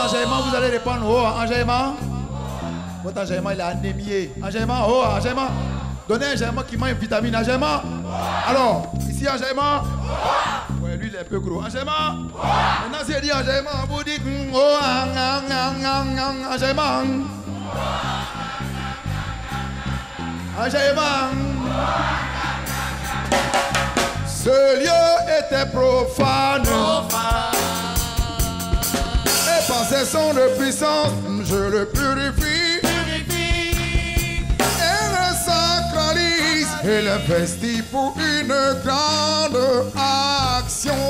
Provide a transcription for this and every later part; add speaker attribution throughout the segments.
Speaker 1: enjaillement, vous allez répondre oh, enjaillement. Votre enjaillement, il est anémié. Enjaillement, oh, enjaillement. Donnez un enjaillement qui mange vitamine. Enjaillement. Alors, ici, enjaillement. Ouais, lui, il est un peu gros. Enjaillement. Maintenant, si il dit enjaillement, vous dites oh, enjaillement. Enjaillement. Ce lieu était profane. Et par ses sons de puissance, je le purifie. Et le sacralise et l'investit pour une grande action.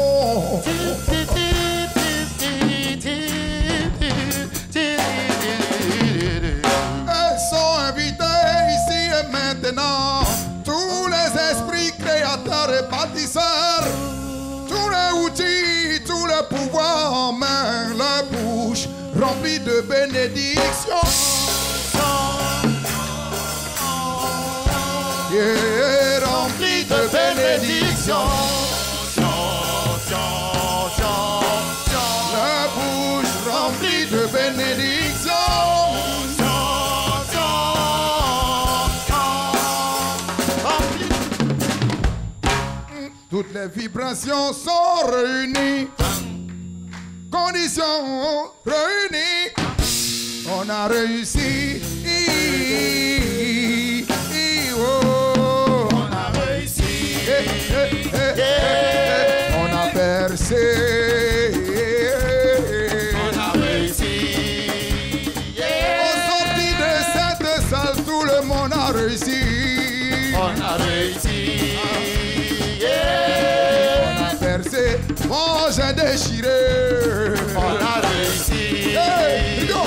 Speaker 1: Elles sont invités ici et maintenant. Tous les esprits créateurs et bâtisseurs, tous les outils, tous les pouvoirs en main, la bouche remplie de bénédictions. Yeah, remplie de bénédictions. La bouche remplie de bénédictions. Toutes les vibrations sont réunies. Conditions réunies. On a réussi. Oh. On a réussi. On a percé. On a réussi. Au sorti de cette salle, tout le monde a réussi. On a réussi. Oh, j'ai déchiré. On a réussi. Hey, go.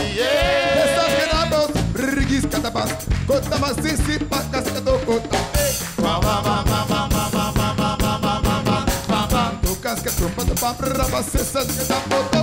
Speaker 1: Rigis katabas. Kotabas sisi pakas kato kota. Tokas kato patapam rabas sesat katapoto.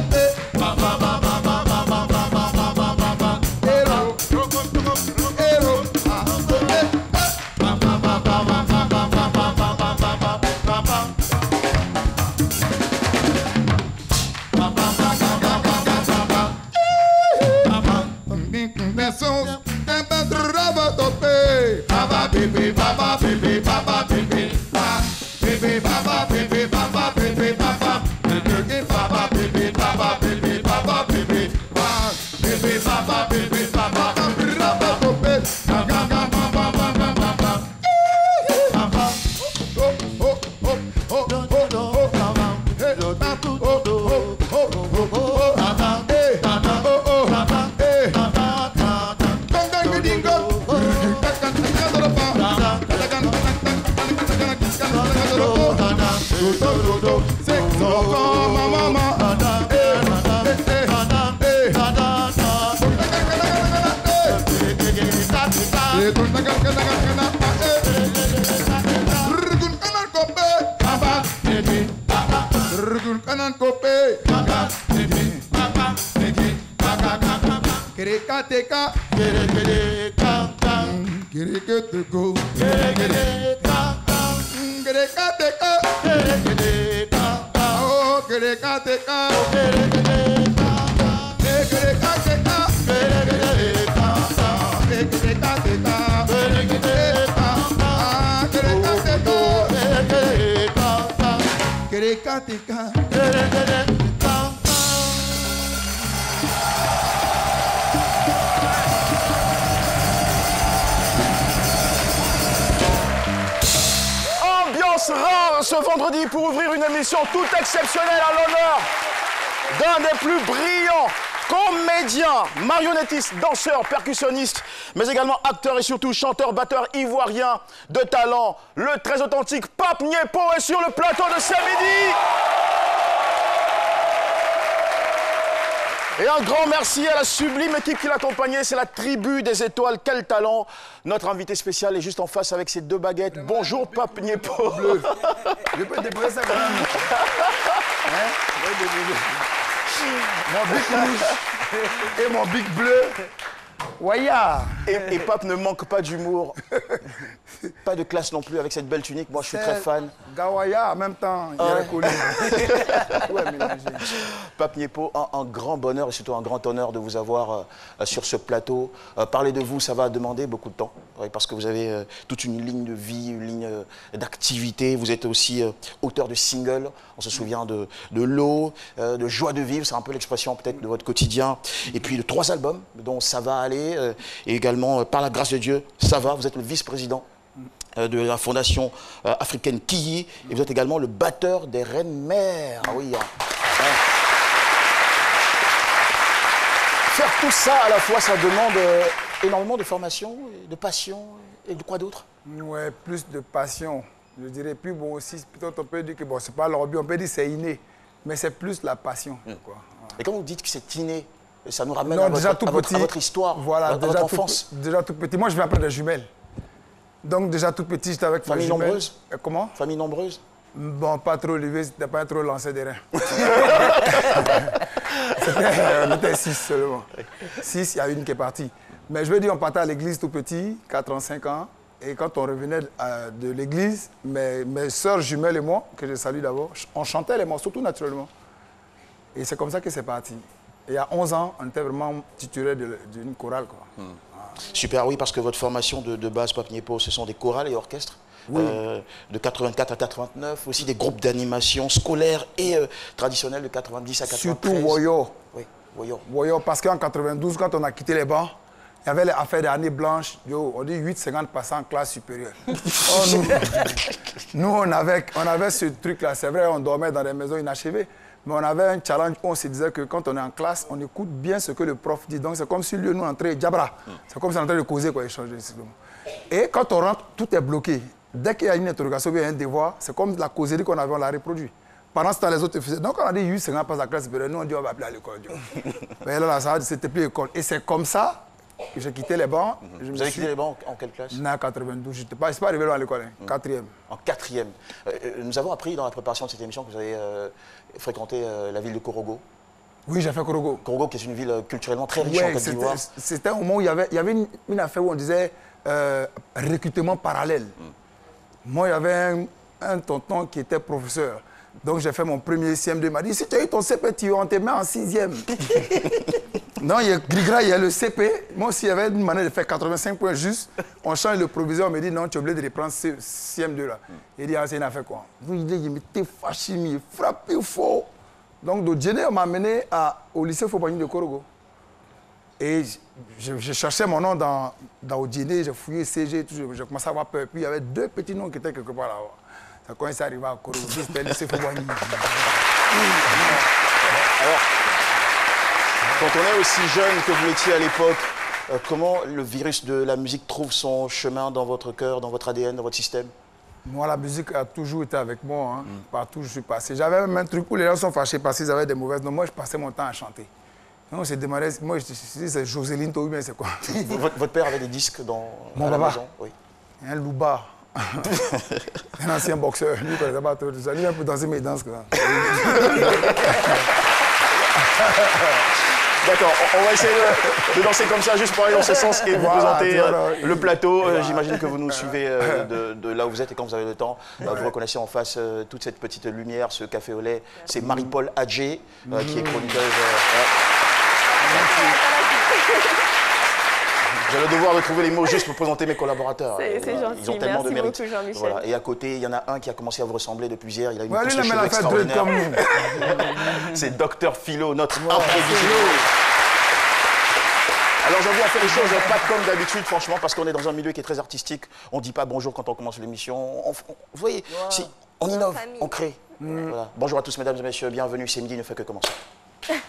Speaker 2: Ambiance rare ce vendredi pour ouvrir une émission toute exceptionnelle à l'honneur d'un des plus brillants comédiens, marionnettistes, danseurs, percussionnistes, mais également acteurs et surtout chanteurs, batteurs ivoiriens de talent. Le très authentique Pape Niepo est sur le plateau de ce midi. Et un grand merci à la sublime équipe qui l'accompagnait, c'est la tribu des étoiles. Quel talent! Notre invité spécial est juste en face avec ses deux baguettes. Bonjour Pape Niepo.
Speaker 1: Je peux déposer ça quand même. Hein? Mon bic rouge et mon bic bleu.
Speaker 3: Waya.
Speaker 2: Et Pape ne manque pas d'humour. Pas de classe non plus avec cette belle tunique. Moi, je suis très fan.
Speaker 3: Gawaya, en même temps, il est connu. Ouais, mélangé.
Speaker 2: Pape Niepo, un grand bonheur et surtout un grand honneur de vous avoir sur ce plateau. Parler de vous, ça va demander beaucoup de temps. Ouais, parce que vous avez toute une ligne de vie, une ligne d'activité. Vous êtes aussi auteur de singles. On se souvient de L'eau, de Joie de vivre. C'est un peu l'expression peut-être de votre quotidien. Et puis de 3 albums, dont Ça va aller. Et également, par la grâce de Dieu, ça va. Vous êtes le vice-président de la fondation africaine Kiyi. Et vous êtes également le batteur des Reines Mères. Ah oui, Faire tout ça à la fois, ça demande énormément de formation, de passion et de quoi d'autre?
Speaker 3: Ouais, plus de passion. Je dirais plus bon aussi. Peut-être on peut dire que bon, c'est pas l'hobby, on peut dire c'est inné. Mais c'est plus la passion. Quoi.
Speaker 2: Et quand vous dites que c'est inné, ça nous ramène
Speaker 3: non,
Speaker 2: à,
Speaker 3: déjà
Speaker 2: votre,
Speaker 3: tout petit,
Speaker 2: à votre histoire,
Speaker 3: voilà,
Speaker 2: à votre enfance.
Speaker 3: Déjà tout petit. Moi, je viens après des jumelles. Donc déjà tout petit, j'étais avec
Speaker 2: Famille
Speaker 3: mes jumelles.
Speaker 2: nombreuse?
Speaker 3: Comment?
Speaker 2: Famille nombreuse?
Speaker 3: Bon, pas trop élevé, c'était pas trop lancé des reins. On était 6 seulement. 6, il y a une qui est partie. Mais je veux dire, on partait à l'église tout petit, 4 ans, 5 ans. Et quand on revenait de l'église, mes sœurs jumelles et moi, que je salue d'abord, on chantait les morceaux tout naturellement. Et c'est comme ça que c'est parti. Et à 11 ans, on était vraiment titulaire d'une chorale. Quoi.
Speaker 2: Super, oui, parce que votre formation de base, Pape Niepo, ce sont des chorales et orchestres. Oui. De 84 à 89, aussi des groupes d'animation scolaires et traditionnels de 90 à 93.
Speaker 3: Surtout Woyo.
Speaker 2: Oui, Woyo.
Speaker 3: Woyo, parce qu'en 92, quand on a quitté les bancs, il y avait l'affaire des années blanches. Yo, on dit 8,50 passants en classe supérieure. Nous, on avait ce truc-là. C'est vrai, on dormait dans des maisons inachevées. Mais on avait un challenge où on se disait que quand on est en classe, on écoute bien ce que le prof dit. Donc c'est comme si lui, nous, entrait Djabra. C'est comme si on entrait de causer, quoi, échanger. Et quand on rentre, tout est bloqué. Dès qu'il y a une interrogation ou un devoir, c'est comme la causerie qu'on avait, on l'a reproduit. Pendant ce temps, les autres faisaient. Donc on a dit 8,50 passe à la classe supérieure. Nous, on dit on va appeler à l'école. Mais là, c'était plus l'école. Et c'est comme ça que j'ai quitté les bancs.
Speaker 2: Vous avez quitté les bancs en quelle classe?
Speaker 3: En 92. Je ne suis pas arrivé loin à l'école, 4e.
Speaker 2: En 4e. Nous avons appris dans la préparation de cette émission que vous avez fréquenté la ville de Korogo.
Speaker 3: Oui, j'ai fait Korogo.
Speaker 2: Korogo, qui est une ville culturellement très riche en Côte d'Ivoire.
Speaker 3: C'était un moment où il y avait une affaire où on disait recrutement parallèle. Moi, il y avait un tonton qui était professeur. Donc, j'ai fait mon premier CM2. Il m'a dit, si tu as eu ton CP, on te met en 6e. Non, il y a Grigra, il y a le CP. Moi aussi, il y avait une manière de faire 85 points juste. On change le proviseur, on me dit, non, tu es obligé de reprendre ce CM2 là. Il dit, ah, c'est une affaire quoi. Il m'était fâché, il frappé fort. Donc, de Djéné, on m'a amené au lycée Fobagny de Korogo. Et je cherchais mon nom dans Djéné, j'ai fouillé CG, j'ai commencé à avoir peur. Puis il y avait 2 petits noms qui étaient quelque part là-bas. Ça commençait à arriver à Korogo, c'était le lycée Fobagny.
Speaker 2: Alors, quand on est aussi jeune que vous l'étiez à l'époque, comment le virus de la musique trouve son chemin dans votre cœur, dans votre ADN, dans votre système?
Speaker 3: Moi, la musique a toujours été avec moi. Hein. Partout où je suis passé. J'avais même un truc où les gens sont fâchés parce qu'ils avaient des mauvaises notes. Moi, je passais mon temps à chanter. On s'est demandé, moi, je dis, c'est Jocelyne Tohu, mais c'est quoi?
Speaker 2: Votre père avait des disques dans
Speaker 3: mon
Speaker 2: la
Speaker 3: papa.
Speaker 2: maison? Oui.
Speaker 3: Un louba. Un ancien boxeur. Lui, il ne connaissait pas tout ça. Lui, il peut danser mes danses.
Speaker 2: D'accord, on va essayer de danser comme ça, juste pour aller dans ce sens et vous présenter le plateau. J'imagine que vous nous suivez de là où vous êtes et quand vous avez le temps. Vous reconnaissez en face toute cette petite lumière, ce café au lait. C'est Marie-Paul Adjé, qui est chroniqueuse. J'ai le devoir de trouver les mots juste pour présenter mes collaborateurs.
Speaker 4: C'est gentil,
Speaker 2: ils ont tellement de mérite.
Speaker 4: Beaucoup, Jean-Michel.
Speaker 2: Voilà. Et à côté, il y en a un qui a commencé à vous ressembler depuis hier. Il a une
Speaker 3: couche de cheveux
Speaker 2: extraordinaire. C'est Dr Philo, notre imprévisible. Alors j'avoue, on fait les choses pas comme d'habitude, franchement, parce qu'on est dans un milieu qui est très artistique. On ne dit pas bonjour quand on commence l'émission. Vous voyez, on innove, on crée. Voilà. Bonjour à tous, mesdames et messieurs, bienvenue. C'est midi, ne fait que commencer.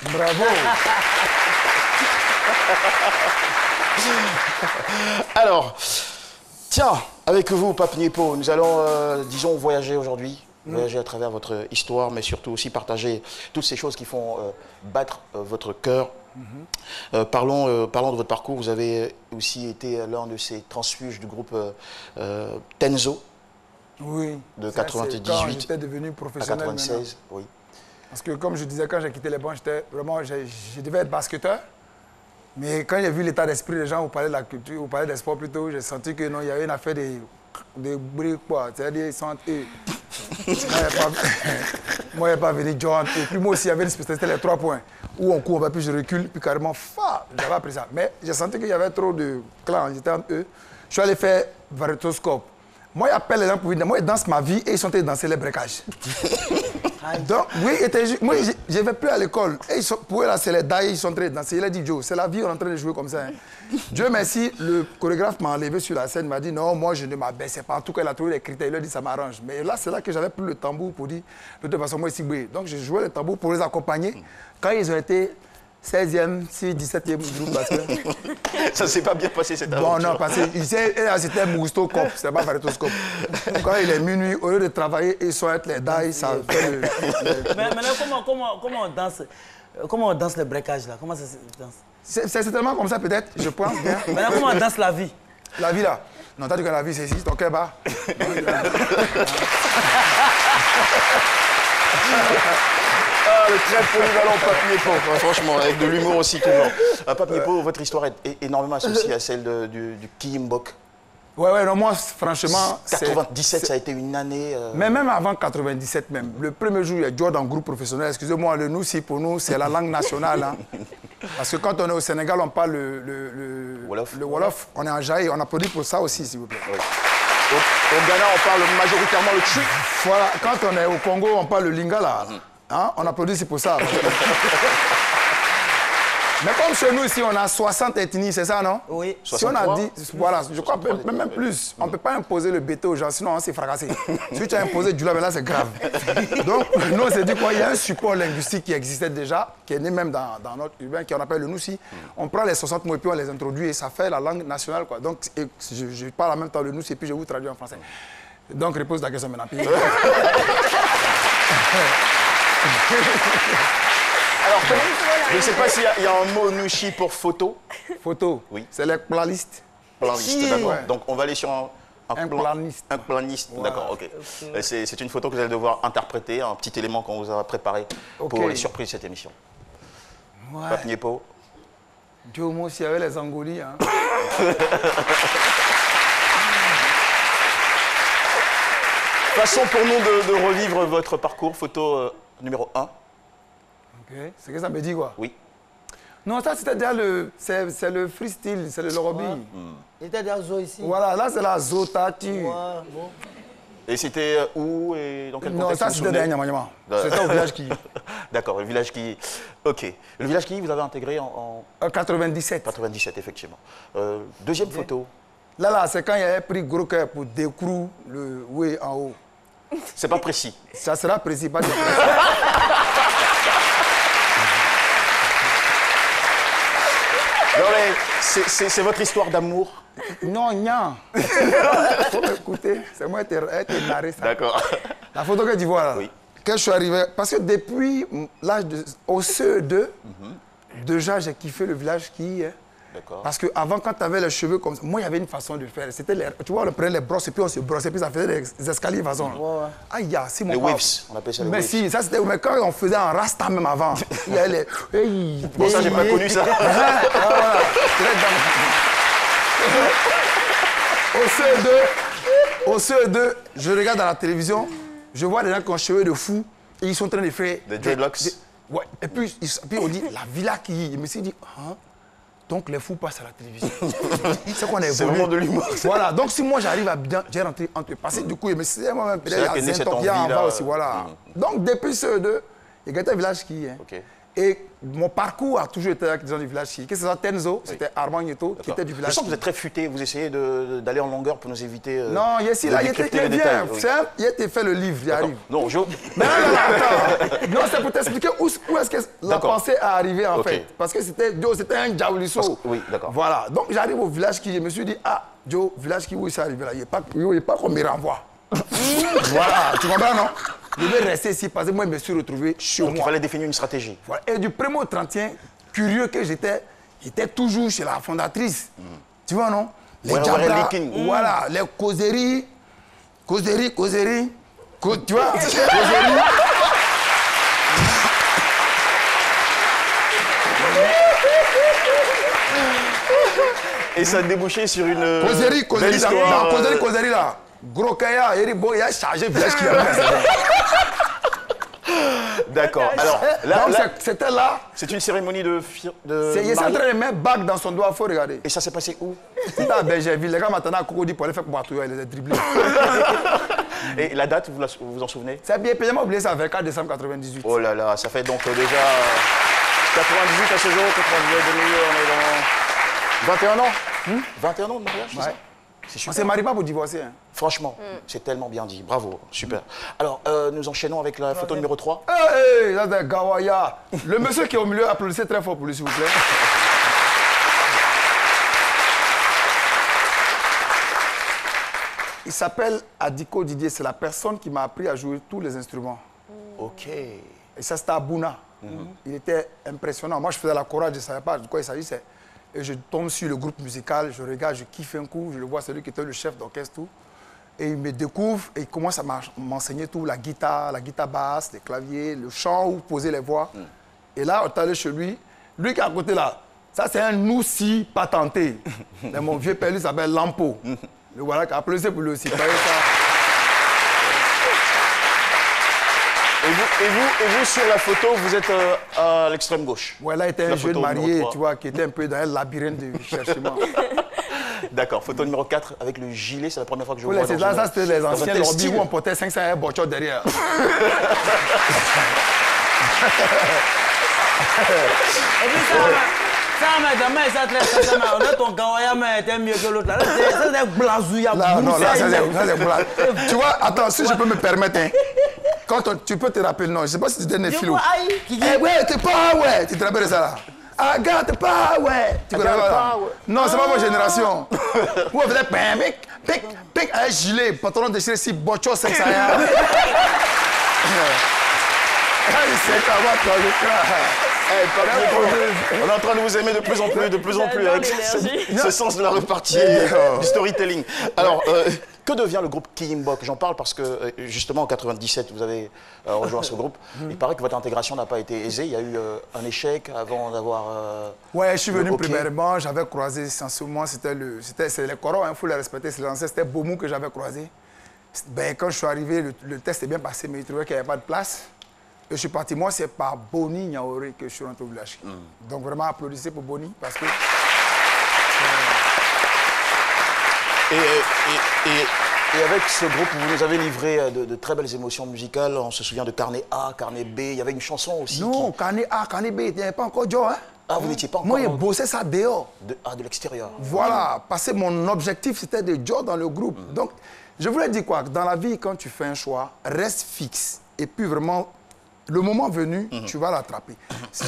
Speaker 3: Bravo.
Speaker 2: Alors, tiens, avec vous, Pape Niepo, nous allons, disons, voyager aujourd'hui. Voyager à travers votre histoire, mais surtout aussi partager toutes ces choses qui font battre votre cœur. Parlons de votre parcours. Vous avez aussi été l'un de ces transfuges du groupe Tenzo.
Speaker 3: Oui.
Speaker 2: De 98
Speaker 3: quand j'étais devenu professionnel
Speaker 2: à 96. Oui.
Speaker 3: Parce que comme je disais, quand j'ai quitté les bancs, j'étais vraiment, je devais être basketteur. Mais quand j'ai vu l'état d'esprit des gens, vous parlez de la culture, vous parlez des sports plutôt, j'ai senti que non, il y avait une affaire de bruit, quoi. C'est-à-dire, ils sont eux. Moi, je n'ai pas venu John. Et puis moi aussi, il y avait une spécialité, les 3 points. Où on court, puis je recule, puis carrément, j'avais appris ça. Mais j'ai senti qu'il y avait trop de clans, j'étais entre eux. Je suis allé faire variétoscope. Moi, j'appelle les gens pour venir. Moi, ils dansent ma vie et ils sont allés danser les breakages. Donc, oui, moi, je ne vais plus à l'école. Et pour eux, là, c'est les dailles, ils sont en train de danser. Il a dit, Joe, c'est la vie, on est en train de jouer comme ça. Hein. Dieu merci, le chorégraphe m'a enlevé sur la scène, m'a dit, non, moi, je ne m'abaissais pas. En tout cas, il a trouvé les critères, il a dit, ça m'arrange. Mais là, c'est là que j'avais plus le tambour pour dire, de toute façon, moi, ici, oui. Donc, j'ai joué le tambour pour les accompagner. Quand ils ont été 16e, 17e groupe, parce que...
Speaker 2: Ça ne s'est pas bien passé cette aventure.
Speaker 3: Bon, non, parce que c'était Moustoscope, c'était pas Variétoscope. Quand il est minuit, au lieu de travailler, ils sont être les dailles, ça fait le...
Speaker 4: Mais maintenant, comment on danse le breakage là? Comment ça se danse?
Speaker 3: C'est tellement comme ça peut-être, je pense bien.
Speaker 4: Maintenant, comment on danse la vie?
Speaker 3: La vie là? Non, t'as dit que la vie c'est ici, ton cœur bas.
Speaker 2: Ah, le très polyvalent Pape Niepo, franchement, avec de l'humour aussi toujours. Pape Niepo, votre histoire est énormément associée à celle du Kiyimbok.
Speaker 3: Ouais, non, moi, franchement...
Speaker 2: 97, ça a été une année...
Speaker 3: Mais même avant 97 même, le premier jour, il y a Joe dans le groupe professionnel. Excusez-moi, le Noussi, pour nous, c'est la langue nationale. Hein. Parce que quand on est au Sénégal, on parle le Wolof. On est en Jaï, on applaudit pour ça aussi, s'il vous plaît.
Speaker 2: Oui. Au Ghana, on parle majoritairement le Twi.
Speaker 3: Voilà, quand on est au Congo, on parle le Lingala. Hein? On applaudit, c'est pour ça. Mais comme chez nous ici, on a 60 ethnies, c'est ça, non?
Speaker 4: Oui.
Speaker 3: Si on a dit, voilà, je crois même plus. On ne peut pas imposer le bété aux gens, sinon on s'est fracassé. Si tu as imposé du là, mais là, c'est grave. Donc, nous, on s'est dit qu'il y a un support linguistique qui existait déjà, qui est né même dans notre urbain, qu'on appelle le Noussi. On prend les 60 mots et puis on les introduit et ça fait la langue nationale, quoi. Donc, je parle en même temps le Noussi et puis je vous traduis en français. Donc, repose la question maintenant.
Speaker 2: Alors, je ne sais pas s'il y a un mot Nushi pour photo.
Speaker 3: Photo?
Speaker 2: Oui.
Speaker 3: C'est les planistes.
Speaker 2: Planiste, d'accord.
Speaker 3: Ouais.
Speaker 2: Donc, on va aller sur un
Speaker 3: planiste.
Speaker 2: Un planiste, voilà. D'accord, ok. C'est une photo que vous allez devoir interpréter, un petit élément qu'on vous a préparé pour les surprises de cette émission.
Speaker 3: Ouais.
Speaker 2: Pape Niepo.
Speaker 3: Dieu, moi aussi, il y avait les Angolis. Hein.
Speaker 2: Façon pour nous de revivre votre parcours, photo numéro 1.
Speaker 3: Ok. C'est que ça me dit quoi?
Speaker 2: Oui.
Speaker 3: Non, ça c'était déjà c'est le freestyle, c'est le lorobi.
Speaker 4: Ouais. Il était déjà zo ici.
Speaker 3: Voilà, là c'est la zotati.
Speaker 4: Ouais, bon.
Speaker 2: Et c'était où et dans quel contexte?
Speaker 3: Non, ça c'était derrière Nyama. C'était au village qui.
Speaker 2: D'accord, le village qui. Ok. Le village qui vous avez intégré en
Speaker 3: 97.
Speaker 2: 97, effectivement. Deuxième photo.
Speaker 3: Là, c'est quand il avait pris gros cœur pour décrou le oui en haut.
Speaker 2: C'est pas précis.
Speaker 3: Ça sera précis, pas de précis.
Speaker 2: Non mais c'est votre histoire d'amour?
Speaker 3: Non, non. Faut m'écouter. C'est moi qui ai narré ça.
Speaker 2: D'accord.
Speaker 3: La photo que tu vois là.
Speaker 2: Oui.
Speaker 3: Quand je suis arrivé, parce que depuis l'âge au CE2, déjà j'ai kiffé le village qui est.
Speaker 2: D'accord.
Speaker 3: Parce qu'avant, quand tu avais les cheveux comme ça, moi, il y avait une façon de faire. C'était tu vois, on prenait les brosses et puis on se brossait, puis ça faisait des escaliers de façon.
Speaker 4: Ouais.
Speaker 3: Aïe, si mon
Speaker 2: Les
Speaker 3: papa...
Speaker 2: waves, on appelle ça les
Speaker 3: Mais
Speaker 2: waves.
Speaker 3: si, ça c'était... Mais quand on faisait un rasta même avant, il y avait les... Hey,
Speaker 2: Bon, ça, j'ai pas connu ça.
Speaker 3: Voilà. Au CE2, je regarde à la télévision, je vois des gens qui ont cheveux de fou et ils sont en train de faire...
Speaker 2: Des dreadlocks.
Speaker 3: Ouais, et puis on dit la villa qui... Je me suis dit, hein? Donc les fous passent à la télévision. C'est qu'on est
Speaker 2: C'est vraiment de l'humour.
Speaker 3: Voilà, donc si moi j'arrive à bien, j'ai rentré entre passer du coup, mais c'est moi-même peut-être
Speaker 2: là qu'est née cette
Speaker 3: il y a en
Speaker 2: envie-là.
Speaker 3: bas aussi, voilà. Donc depuis ce deux, il y a un village qui est.
Speaker 2: Ok.
Speaker 3: Et mon parcours a toujours été dans le village qui. Que ce soit Tenzo, c'était Armand Nieto, qui était du
Speaker 2: Je
Speaker 3: village.
Speaker 2: sens que vous êtes très futé, vous essayez d'aller en longueur pour nous éviter.
Speaker 3: Non, ici, là, il
Speaker 2: décrypter les
Speaker 3: était bien.
Speaker 2: détails, oui.
Speaker 3: Il était fait le livre, il arrive.
Speaker 2: Non,
Speaker 3: Mais non, attends. Non, c'est pour t'expliquer où est-ce que la
Speaker 2: D'accord.
Speaker 3: pensée est arrivée en
Speaker 2: Ok.
Speaker 3: fait. Parce que c'était un Djaoulisso.
Speaker 2: Oui, d'accord.
Speaker 3: Voilà. Donc j'arrive au village qui, je me suis dit, ah, Joe, village qui, où il s'est arrivé là, il n'est pas qu'on me renvoie. Voilà, tu comprends, non? Je vais rester ici parce que moi, je me suis retrouvé chez
Speaker 2: Donc il
Speaker 3: moi.
Speaker 2: fallait définir une stratégie.
Speaker 3: Voilà. Et du premier au 31, curieux que j'étais toujours chez la fondatrice. Tu vois, non? Les
Speaker 2: Ouais,
Speaker 3: Djabra,
Speaker 2: ouais,
Speaker 3: voilà, les causeries, tu vois, causeries.
Speaker 2: Et ça a débouché sur une
Speaker 3: Causerie,
Speaker 2: belle histoire.
Speaker 3: causerie là. Gros Kaya, il a chargé le village qui a
Speaker 2: D'accord. Alors, là,
Speaker 3: c'était là.
Speaker 2: c'est une cérémonie de
Speaker 3: Il est en train de mettre bague dans son doigt, il faut regarder.
Speaker 2: Et ça s'est passé où?
Speaker 3: C'était à Bergerville. Les gars m'attendaient à Cocody pour aller faire Boatou, il les a dribblés.
Speaker 2: Et la date, vous vous en souvenez?
Speaker 3: C'est bien payé, oublié ça, 24 décembre 98.
Speaker 2: Oh là là, ça fait donc déjà 98 à ce jour, 99, 2000, on est dans 21 ans. 21 ans de mariage, c'est ça? C'est
Speaker 3: On
Speaker 2: super.
Speaker 3: s'est marié pas pour divorcer. Hein.
Speaker 2: Franchement, c'est tellement bien dit. Bravo, super. Alors, nous enchaînons avec la photo numéro 3.
Speaker 3: Hey, là, c'est Gawaya. Le monsieur qui est au milieu, applaudissez très fort pour lui, s'il vous plaît. Il s'appelle Adiko Didier. C'est la personne qui m'a appris à jouer tous les instruments.
Speaker 2: Ok.
Speaker 3: Et ça, c'était à Bouna. Il était impressionnant. Moi, je faisais la chorale, je ne savais pas de quoi il s'agissait. Et je tombe sur le groupe musical, je regarde, je kiffe un coup, je le vois, celui qui était le chef d'orchestre, tout. Et il me découvre et il commence à m'enseigner tout, la guitare basse, les claviers, le chant, où poser les voix. Et là, on est allé chez lui. Lui qui est à côté là, ça c'est un Noussi patenté. Mais mon vieux père, lui, s'appelle Lampo. Le voilà qui a applaudi pour lui aussi.
Speaker 2: Et vous, sur la photo, vous êtes à l'extrême gauche.
Speaker 3: Ouais, là, il était un jeune marié, tu vois, qui était un peu dans un labyrinthe de cherchement.
Speaker 2: D'accord, photo numéro 4 avec le gilet, c'est la première fois que je vois.
Speaker 3: Ça, c'était les anciens lobbies où on portait 500 et Bocho derrière.
Speaker 4: Et puis ça, mais demain, ça, on a ton Gawaya, mais était mieux que l'autre. Ça, c'est blazouilla.
Speaker 3: Non, là, ça, c'est blague. Tu vois, attends, si je peux me permettre, hein, quand tu peux te rappeler, non, je ne sais pas si tu étais né philo. Eh ouais, t'es pas, ouais, tu te rappelles de ça là? Ah, gars, t'es pas, ouais. Tu connais pas? Non, c'est pas ma génération. Où on faisait pic, un gilet, pantalon déchiré, si Bocho 500.
Speaker 2: On est en train de vous aimer de plus en plus, avec ce sens de la repartie du storytelling. Alors, que devient le groupe Kiyimbok? J'en parle parce que, justement, en 97, vous avez rejoint ce groupe. Il paraît que votre intégration n'a pas été aisée. Il y a eu un échec avant d'avoir...
Speaker 3: Ouais, je suis venu premièrement, j'avais croisé essentiellement, c'est les corons, il faut les respecter, c'est l'ancien, c'était Bomou que j'avais croisé. Ben, quand je suis arrivé, le test est bien passé, mais il trouvait qu'il n'y avait pas de place. Et je suis parti, moi, c'est par Boni Niaoré que je suis rentré au village. Donc vraiment, applaudissez pour Boni, parce que...
Speaker 2: Et avec ce groupe, vous nous avez livré de très belles émotions musicales. On se souvient de Carnet A, Carnet B. Il y avait une chanson aussi.
Speaker 3: Non, Carnet A, Carnet B, il n'y avait pas encore Joe, hein?
Speaker 2: Ah, vous n'étiez pas encore...
Speaker 3: Moi, j'ai bossé ça dehors.
Speaker 2: De l'extérieur.
Speaker 3: Voilà, parce que mon objectif, c'était de Joe dans le groupe. Donc, je voulais dire quoi? Dans la vie, quand tu fais un choix, reste fixe. Et puis vraiment... Le moment venu, tu vas l'attraper.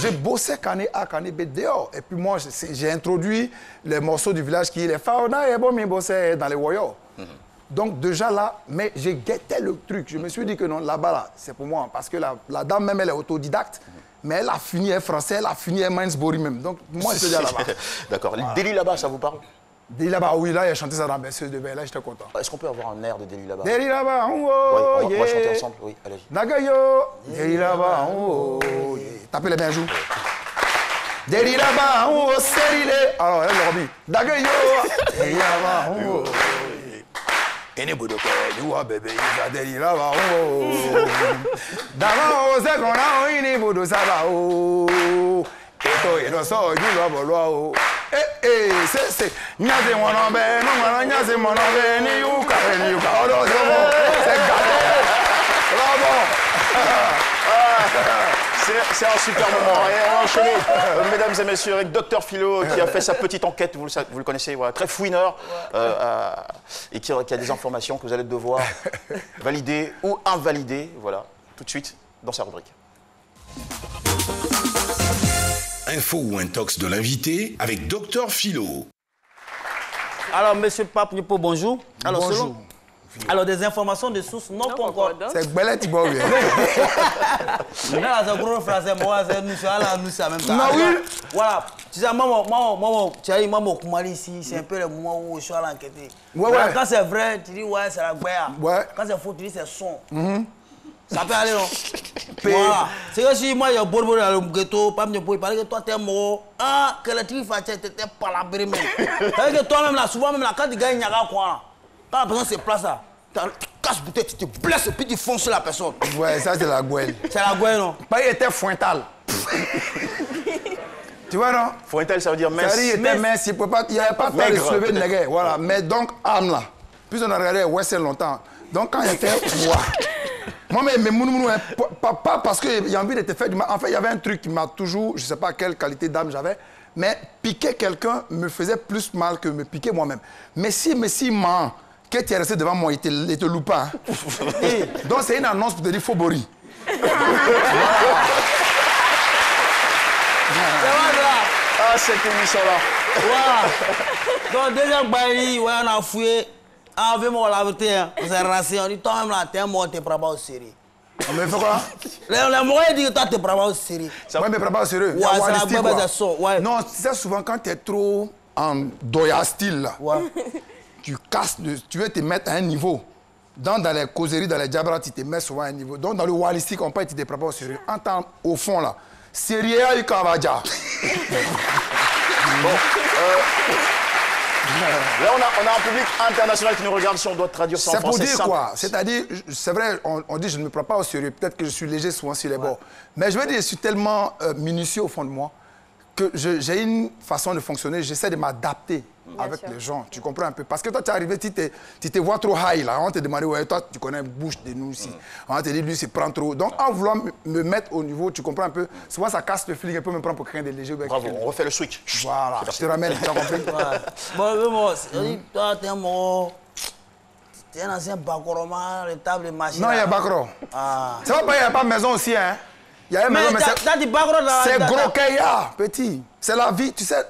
Speaker 3: J'ai bossé Carnet A, Carnet B dehors. Et puis moi, j'ai introduit les morceaux du village qui est les Fauna et bon, mais bossé dans les Woyo. Donc déjà là, mais j'ai guetté le truc. Je me suis dit que non, là-bas, là, c'est pour moi. Parce que la dame même, elle est autodidacte. Mais elle a fini, elle est française, elle a fini, elle est Mainsbury même. Donc moi, je suis déjà là-bas.
Speaker 2: D'accord. Délit là-bas, ça vous parle?
Speaker 3: Délit là-bas, oui, là, il a chanté ça dans la berceuse de Veille, là, j'étais content.
Speaker 2: Est-ce qu'on peut avoir un air de Délit là-bas?
Speaker 3: Délit là-bas,
Speaker 2: oui, on va chanter ensemble, oui, allez-y.
Speaker 3: Nagayo, Délit là-bas, tapez les bien joues. Délit là-bas, sérile. Alors, elle le remis. Nagayo, Délit là-bas, Ene bodoke, you bébé, il va Délit là-bas, D'abord, c'est qu'on a une bodo ça va, et so, you love c'est nyaze monombe non nyaze monombe ni yuka c'est
Speaker 2: c'est un super moment. Et on va enchaîner, mesdames et messieurs, avec Dr Philo qui a fait sa petite enquête, vous le connaissez, voilà, très fouineur, et qui a des informations que vous allez devoir valider ou invalider, voilà, tout de suite dans sa rubrique.
Speaker 5: Info ou intox de l'invité avec Dr Philo.
Speaker 4: Alors, monsieur Pape Nipo, bonjour. Alors,
Speaker 3: bonjour.
Speaker 4: Alors, des informations de sources non pas encore.
Speaker 3: C'est Gbele Thibaut.
Speaker 4: Là, c'est gros français, moi, c'est nous, c'est en même temps.
Speaker 3: Non, oui.
Speaker 4: Voilà. Tu sais, maman, tu as dit, maman, Koumali ici, c'est un peu le moment où je suis allé enquêter.
Speaker 3: Ouais, ouais.
Speaker 4: Quand c'est vrai, tu dis, ouais, c'est la guerre.
Speaker 3: Ouais.
Speaker 4: Quand c'est faux, tu dis, c'est son. Ça peut aller, non? Voilà. C'est que si moi, il y a un bon dans le ghetto, pas me il paraît que toi, t'es mort. Ah, que la tribu t'es pas la brème. C'est-à-dire que toi-même, là, souvent, même là, quand tu gagnes, il y a quoi? Quand la personne se place là, tu casses peut-être, tu te blesses et puis tu fonces sur la personne.
Speaker 3: Ouais, ça, c'est la gouelle.
Speaker 4: C'est la gouelle, non?
Speaker 3: Pas, il était fointal. Tu vois, non?
Speaker 2: Fointel, ça veut dire mince.
Speaker 3: Ça veut dire, il était mince, il n'y avait pas de temps de se lever de néguer. Voilà. Mais donc, âme là. Puis on a regardé Western longtemps. Donc, quand il était. Moi, mais Mounou, pas parce qu'il y a envie de te faire du mal. En fait, il y avait un truc qui m'a toujours, je ne sais pas quelle qualité d'âme j'avais, mais piquer quelqu'un me faisait plus mal que me piquer moi-même. Mais si ment, que tu es resté devant moi, il te loupe pas. Hein. Donc, c'est une annonce pour te dire Fobori.
Speaker 2: Ah, cette émission-là.
Speaker 4: Voilà. Donc, deuxième bailli, ouais, on a fouillé. Ah, on veut m'en laver, c'est racé. On dit, toi-même là, t'es mort, t'es pas au sérieux.
Speaker 3: On me fait quoi?
Speaker 4: Les moyens disent que toi, t'es pas au sérieux.
Speaker 3: Ouais, mais pas au sérieux.
Speaker 4: Ouais, c'est la base de son. Ouais.
Speaker 3: Non, c'est souvent quand tu es trop en doya style, là.
Speaker 4: Ouais.
Speaker 3: Tu casses, tu veux te mettre à un niveau. Dans les causeries, dans les diabras, tu te mets souvent à un niveau. Donc, dans le wallistique, on peut être te prépares au sérieux. En temps, au fond, là, sérieux, il y a
Speaker 2: Bon, là, on a un public international qui nous regarde si on doit traduire ça en français.
Speaker 3: C'est pour dire quoi? C'est-à-dire, c'est vrai, on dit je ne me prends pas au sérieux. Peut-être que je suis léger souvent sur les bords. Mais je veux dire, je suis tellement minutieux au fond de moi que j'ai une façon de fonctionner. J'essaie de m'adapter avec les gens. Tu comprends un peu? Parce que toi, tu es arrivé, tu te vois trop high là. On te demande, ouais, toi, tu connais bouche de nous ici. On te dit, lui, c'est prend trop. Donc, en voulant me mettre au niveau, tu comprends un peu? Souvent, ça casse le feeling un peu, me prendre pour quelqu'un de léger.
Speaker 2: Bravo, on refait le switch.
Speaker 3: Voilà, je te ramène, tu as compris?
Speaker 4: Bon, toi, t'es mort. T'es un ancien Bakoroma, les tables, les machines.
Speaker 3: Non, il y a Bakro.
Speaker 4: Ah.
Speaker 3: Ça va pas, il n'y a pas de maison aussi, hein? Il y a une maison, mais c'est gros qu'il y a, petit. C'est la vie. Tu sais,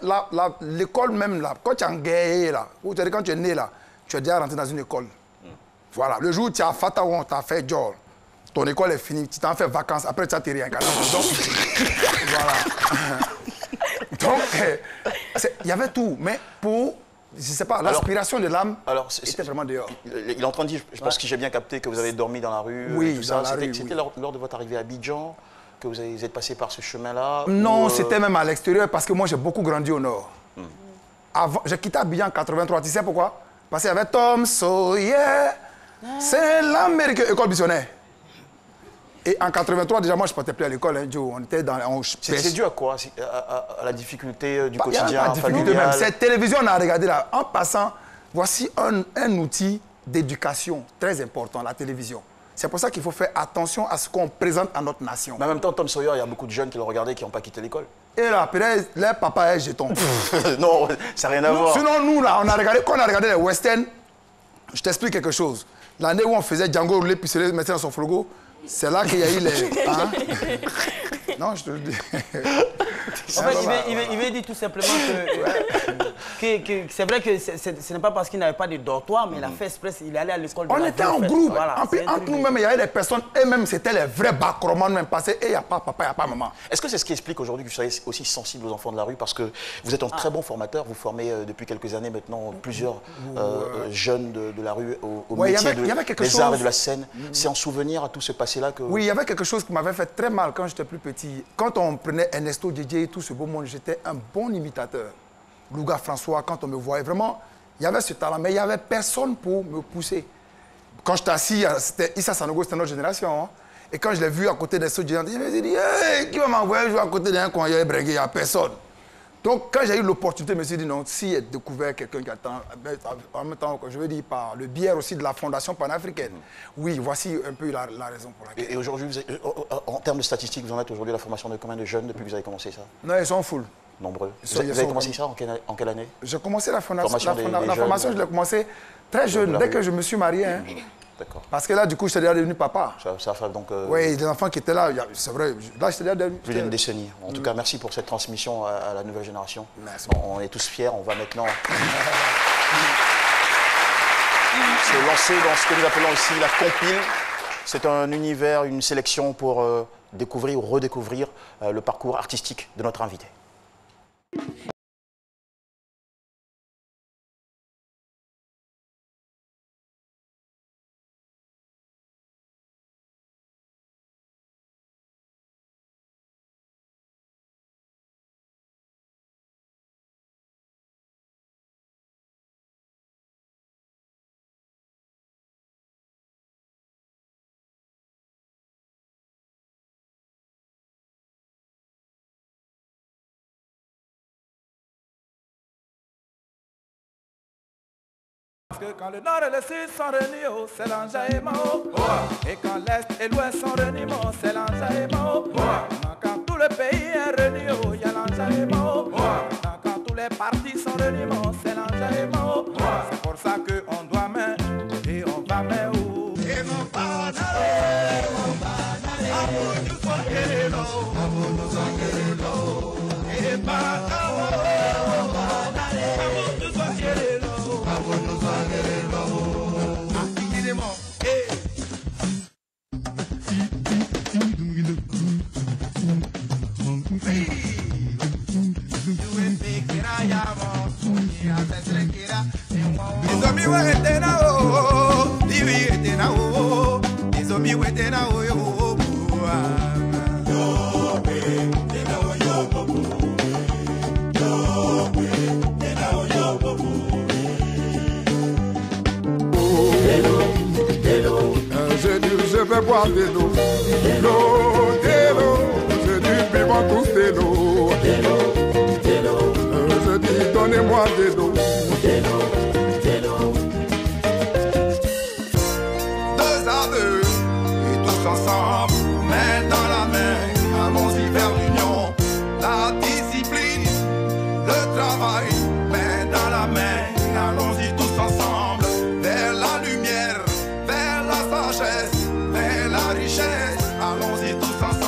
Speaker 3: l'école même, là, quand tu es en guerre, là, ou quand tu es né, là, tu es déjà rentré dans une école. Voilà. Le jour où tu as Fatawon, tu as fait Dior, ton école est finie, tu t'en fais vacances, après tu as tes réincarnations. Donc, voilà. Donc, il y avait tout. Mais pour, je ne sais pas, l'aspiration de l'âme était vraiment dehors.
Speaker 2: Il est en train de dire, je pense que j'ai bien capté que vous avez dormi dans la rue.
Speaker 3: Oui,
Speaker 2: tout ça. C'était
Speaker 3: oui.
Speaker 2: lors de votre arrivée à Abidjan que vous êtes passé par ce chemin-là?
Speaker 3: Non, c'était même à l'extérieur parce que moi, j'ai beaucoup grandi au nord. J'ai quitté Abidjan en 83. Tu sais pourquoi? Parce qu'il y avait Tom Sawyer. C'est l'Amérique, école missionnaire. Et en 83, déjà, moi, je ne partais plus à l'école. Hein, on était dans...
Speaker 2: C'est dû à quoi? À la difficulté du quotidien
Speaker 3: familial? Même. Cette télévision, on a regardé là. En passant, voici un outil d'éducation très important, la télévision. C'est pour ça qu'il faut faire attention à ce qu'on présente à notre nation.
Speaker 2: Mais en même temps, Tom Sawyer, il y a beaucoup de jeunes qui l'ont regardé et qui n'ont pas quitté l'école.
Speaker 3: Et là, peut-être, les papas est jeton.
Speaker 2: Non, ça n'a rien à voir.
Speaker 3: Sinon, nous, là, quand on a regardé les westerns, je t'explique quelque chose. L'année où on faisait Django roulé, puis se mettait dans son flogo, c'est là qu'il y a eu les... Hein? Non, je te le dis.
Speaker 4: En fait, il veut dire tout simplement que c'est vrai que ce n'est pas parce qu'il n'avait pas de dortoir, mais il a fait express, il est allé à l'école de la vie.
Speaker 3: On était en groupe.
Speaker 4: Voilà,
Speaker 3: entre nous-mêmes, il y avait des personnes, eux-mêmes, c'était les vrais bacromans même passés, et il n'y a pas papa, il n'y a pas maman.
Speaker 2: Est-ce que c'est ce qui explique aujourd'hui que vous soyez aussi sensible aux enfants de la rue? Parce que vous êtes un très bon formateur, vous formez depuis quelques années maintenant plusieurs jeunes de la rue au métier des arts et de la scène. C'est en souvenir à tout ce passé-là que...
Speaker 3: Oui, il y avait quelque chose qui m'avait fait très mal quand j'étais plus petit. Quand on prenait Ernesto, DJ et tout ce beau monde, j'étais un bon imitateur. Louga François, quand on me voyait, vraiment, il y avait ce talent, mais il n'y avait personne pour me pousser. Quand j'étais assis, c'était Issa Sanogo, c'était notre génération. Hein. Et quand je l'ai vu à côté des autres géants, je me suis dit, hey, qui va m'envoyer jouer à côté d'un coin, il y a bringué, il n'y a personne. Donc, quand j'ai eu l'opportunité, je me suis dit, non, si j'ai découvert quelqu'un qui attend, en même temps, je veux dire, par le biais aussi de la Fondation panafricaine, oui, voici un peu la raison pour laquelle.
Speaker 2: Et aujourd'hui, en termes de statistiques, vous en êtes aujourd'hui à la formation de combien de jeunes depuis que vous avez commencé ça?
Speaker 3: Non, ils sont full.
Speaker 2: Nombreux. Vous avez commencé ça en quelle année?
Speaker 3: J'ai commencé la formation, je l'ai commencé très jeune, dès que je me suis marié. Hein.
Speaker 2: D'accord.
Speaker 3: Parce que là, du coup, j'étais déjà devenu papa.
Speaker 2: Ça fait donc...
Speaker 3: Oui, des enfants qui étaient là, c'est vrai. Là, j'étais déjà devenu...
Speaker 2: Plus d'une décennie. En tout cas, merci pour cette transmission à la nouvelle génération.
Speaker 3: Merci.
Speaker 2: On est tous fiers. On va maintenant se lancer dans ce que nous appelons ici la compile. C'est un univers, une sélection pour découvrir ou redécouvrir le parcours artistique de notre invité.
Speaker 6: Quand le nord et le sud sont réunis, oh, c'est l'enjaillement. Et quand l'est et l'ouest sont réunis, oh, c'est l'enjaillement. Quand tout le pays est réuni, oh, il y a l'enjaillement. Quand tous les partis sont réunis, oh, c'est l'enjaillement. C'est pour ça qu'on doit main et on va main où. Et mon banale, amour soit guerrero, amour soit guerrero. Et banale, amour soit guerrero.
Speaker 1: Je vais boire de l'eau, de l'eau, je dis vivons tous de l'eau, je dis donnez-moi de l'eau.
Speaker 6: Deux à deux, et tous ensemble, main dans la main, allons-y vers l'union, la discipline, le travail, main dans la main, allons-y tous ensemble, vers la lumière, vers la sagesse. La richesse, allons-y tous ensemble.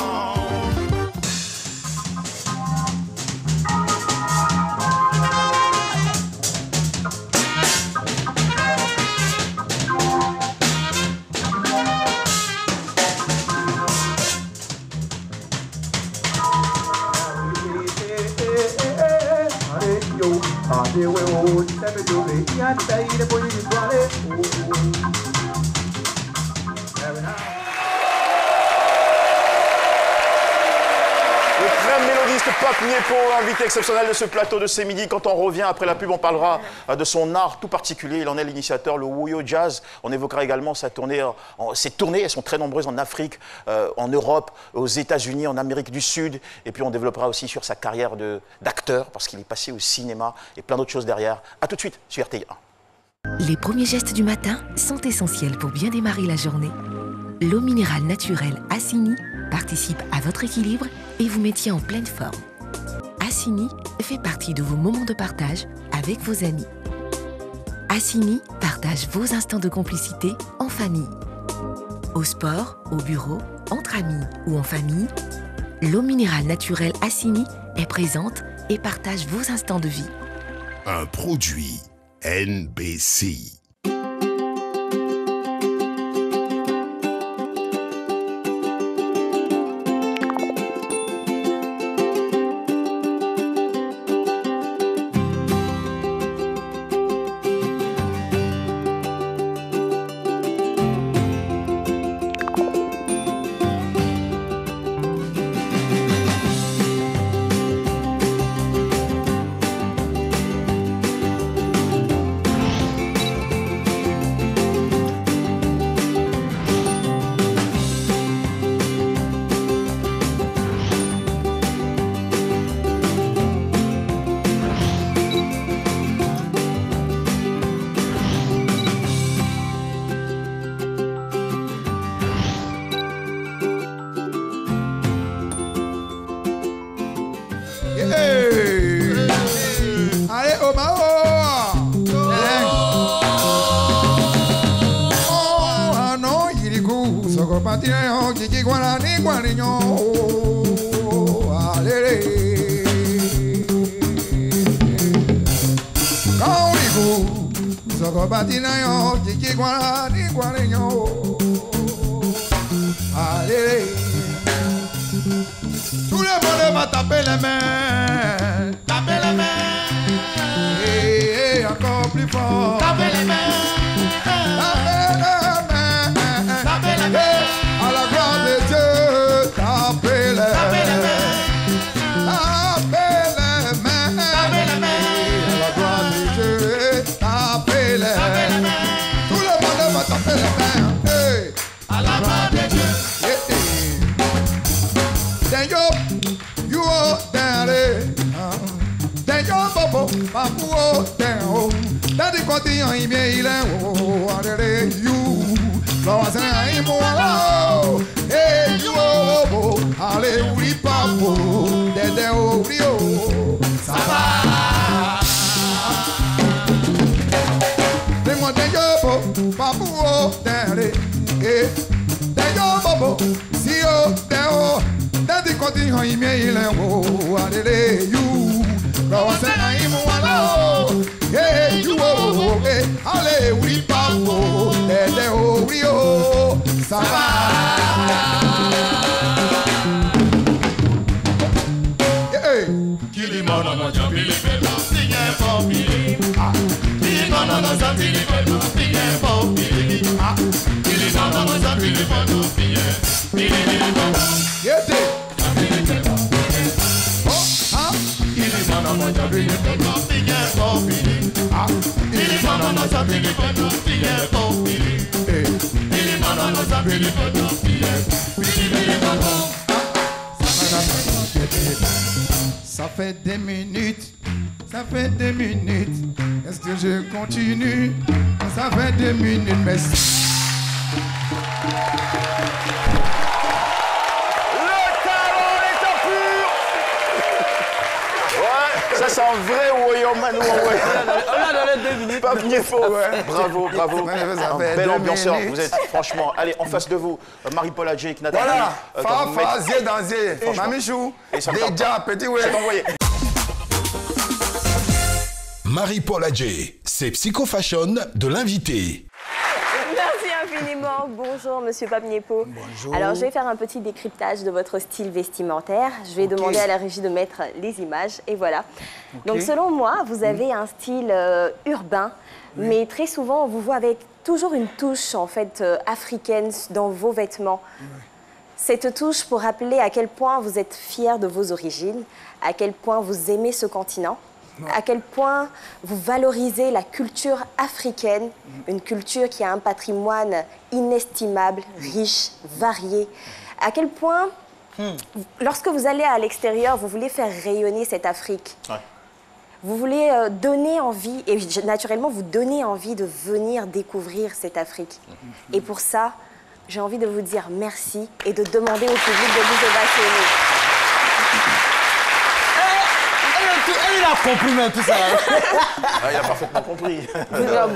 Speaker 2: Pape Niepo, invité exceptionnel de ce plateau de ce midi. Quand on revient après la pub, on parlera de son art tout particulier. Il en est l'initiateur, le Wuyo Jazz. On évoquera également sa tournée. Ses tournées, elles sont très nombreuses en Afrique, en Europe, aux États-Unis, en Amérique du Sud. Et puis on développera aussi sur sa carrière d'acteur, parce qu'il est passé au cinéma et plein d'autres choses derrière. A tout de suite sur RTI 1.
Speaker 7: Les premiers gestes du matin sont essentiels pour bien démarrer la journée. L'eau minérale naturelle Assini participe à votre équilibre et vous maintient en pleine forme. Assini fait partie de vos moments de partage avec vos amis. Assini partage vos instants de complicité en famille. Au sport, au bureau, entre amis ou en famille, l'eau minérale naturelle Assini est présente et partage vos instants de vie.
Speaker 5: Un produit NBC.
Speaker 1: Tout le monde va taper les mains. Taper les mains. Et encore plus fort. Taper les mains. Taper les mains. Taper les mains. À la gloire de Dieu, taper les mains. Taper les mains. Taper les mains. Taper les mains. À la gloire de Dieu, taper les mains. Tout le monde va taper les mains. À la gloire de Dieu. Then you are there koti on ime ile o adere you. Lo ase ai mo ala. Hey you o ale uri papo dede o rio. Saba. Tengo de yo papu o dere. De yo bobo si o de o. Daddy koti on ime ile o adere you. Lo ase ai mo ala. Hey, you oh, hey, ale uri papo, dede o rio, saba. Hey,
Speaker 8: Kilimana na jambili bela, singe for me. Kilimana na jambili bela, singe for me. Kilimana na jambili bela, singe for me.
Speaker 1: yete.
Speaker 8: Kilimana na jambili bela, singe for me. Kilimana na jambili bela, singe for me. Kilimana na jambili bela, singe for me.
Speaker 1: Ça fait des minutes, ça fait des minutes. Est-ce que je continue? Ça fait des minutes, mais...
Speaker 2: Ça, c'est un vrai royaume, Manu.
Speaker 4: On a donné 2 minutes.
Speaker 2: Pas bien faux, ouais. Bravo, bravo.
Speaker 3: Ça
Speaker 2: Un
Speaker 3: fait
Speaker 2: bel
Speaker 3: 2
Speaker 2: ambianceur.
Speaker 3: minutes.
Speaker 2: Vous êtes, franchement. Allez, en face de vous, Marie-Paul Adjik, Nathalie.
Speaker 3: Voilà, Fafa, Zé dans Zé, Mamichou,
Speaker 2: Et ça me
Speaker 3: déjà, petit ouais.
Speaker 2: C'est envoyé.
Speaker 5: Marie-Paul Adjé, c'est Psycho-Fashion de l'invité.
Speaker 9: Merci infiniment. Bonjour, Monsieur Papniepo.
Speaker 3: Bonjour.
Speaker 9: Alors, je vais faire un petit décryptage de votre style vestimentaire. Je vais demander à la régie de mettre les images. Et voilà. Donc, selon moi, vous avez un style urbain, mais très souvent, on vous voit avec toujours une touche, en fait, africaine dans vos vêtements. Cette touche pour rappeler à quel point vous êtes fier de vos origines, à quel point vous aimez ce continent, à quel point vous valorisez la culture africaine, une culture qui a un patrimoine inestimable, riche, varié. À quel point, lorsque vous allez à l'extérieur, vous voulez faire rayonner cette Afrique.
Speaker 2: Ouais.
Speaker 9: Vous voulez donner envie, et naturellement, vous donnez envie de venir découvrir cette Afrique. Et pour ça, j'ai envie de vous dire merci et de demander au public de vous ovationner.
Speaker 4: Il a compris même tout ça.
Speaker 2: Ah, il a parfaitement compris.